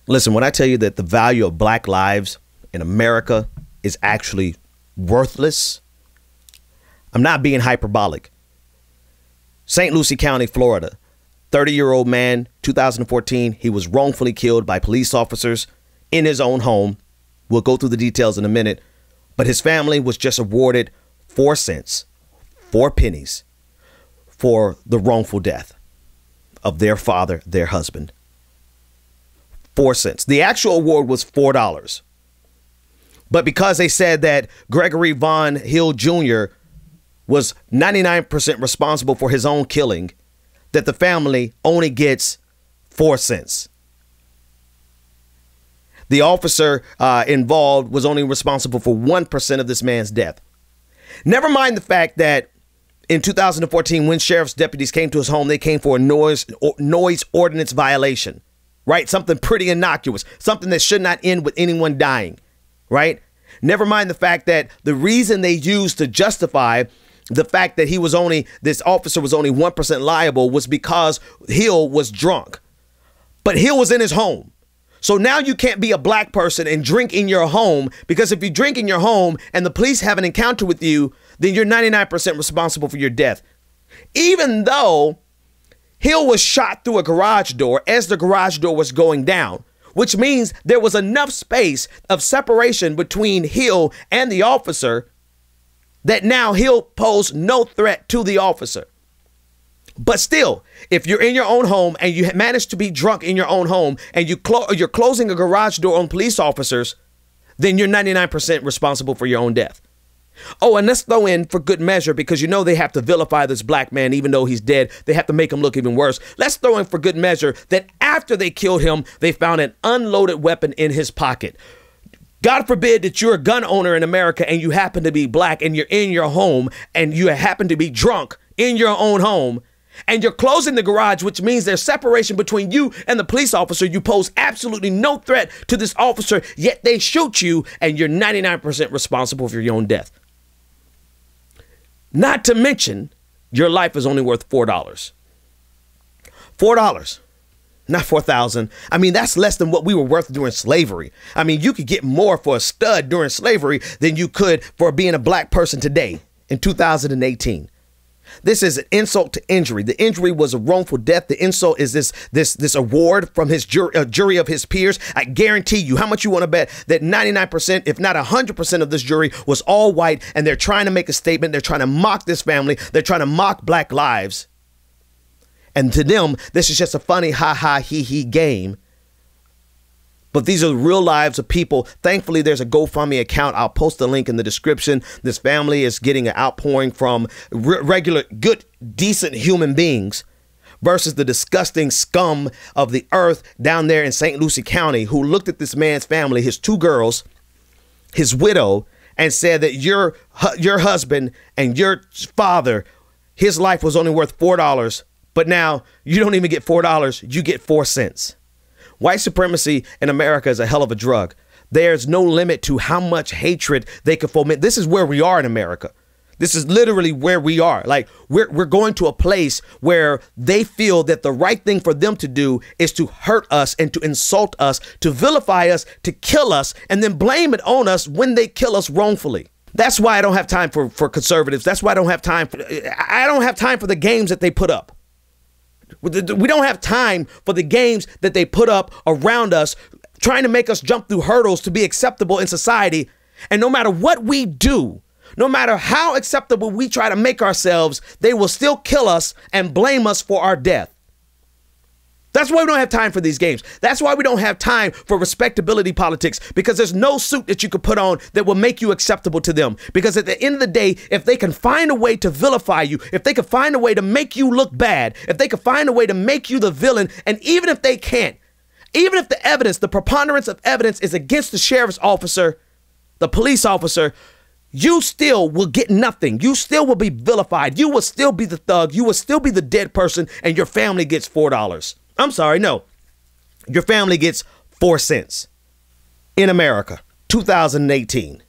Listen, when I tell you that the value of black lives in America is actually worthless, I'm not being hyperbolic. St Lucie County, Florida, 30-year-old man, 2014, he was wrongfully killed by police officers in his own home. We'll go through the details in a minute, but his family was just awarded 4 cents, 4 pennies for the wrongful death of their father, their husband. 4 cents. The actual award was $4. But because they said that Gregory Hill Jr. was 99% responsible for his own killing, that the family only gets 4 cents. The officer involved was only responsible for 1% of this man's death. Never mind the fact that in 2014, when sheriff's deputies came to his home, they came for a noise ordinance violation, right? Something pretty innocuous, something that should not end with anyone dying, right? Never mind the fact that the reason they used to justify the fact that this officer was only 1% liable was because Hill was drunk. But Hill was in his home. So now you can't be a black person and drink in your home, because if you drink in your home and the police have an encounter with you, then you're 99% responsible for your death. Even though Hill was shot through a garage door as the garage door was going down, which means there was enough space of separation between Hill and the officer that now Hill posed no threat to the officer. But still, if you're in your own home and you manage to be drunk in your own home and you're closing a garage door on police officers, then you're 99% responsible for your own death. Oh, and let's throw in for good measure, because you know they have to vilify this black man even though he's dead. They have to make him look even worse. Let's throw in for good measure that after they killed him, they found an unloaded weapon in his pocket. God forbid that you're a gun owner in America and you happen to be black and you're in your home and you happen to be drunk in your own home and you're closing the garage, which means there's separation between you and the police officer. You pose absolutely no threat to this officer, yet they shoot you and you're 99% responsible for your own death. Not to mention, your life is only worth $4. $4, not 4,000. I mean, that's less than what we were worth during slavery. I mean, you could get more for a stud during slavery than you could for being a black person today in 2018. This is an insult to injury. The injury was a wrongful death. The insult is this award from his jury of his peers. I guarantee you, how much you want to bet that 99%, if not 100% of this jury was all white, and they're trying to make a statement. They're trying to mock this family. They're trying to mock black lives. And to them, this is just a funny ha-ha, he-he game. But these are the real lives of people. Thankfully, there's a GoFundMe account. I'll post the link in the description. This family is getting an outpouring from regular, good, decent human beings versus the disgusting scum of the earth down there in St Lucie County, who looked at this man's family, his 2 girls, his widow, and said that your husband and your father, his life was only worth $4. But now you don't even get $4. You get 4 cents. White supremacy in America is a hell of a drug. There's no limit to how much hatred they can foment. This is where we are in America. This is literally where we are. Like, we're going to a place where they feel that the right thing for them to do is to hurt us and to insult us, to vilify us, to kill us, and then blame it on us when they kill us wrongfully. That's why I don't have time for conservatives. That's why I don't have time for the games that they put up. We don't have time for the games that they put up around us, trying to make us jump through hurdles to be acceptable in society. And no matter what we do, no matter how acceptable we try to make ourselves, they will still kill us and blame us for our death. That's why we don't have time for these games. That's why we don't have time for respectability politics, because there's no suit that you could put on that will make you acceptable to them. Because at the end of the day, if they can find a way to vilify you, if they can find a way to make you look bad, if they can find a way to make you the villain, and even if they can't, even if the evidence, the preponderance of evidence is against the sheriff's officer, the police officer, you still will get nothing. You still will be vilified. You will still be the thug. You will still be the dead person, and your family gets $4. I'm sorry, no. Your family gets 4 cents in America, 2018.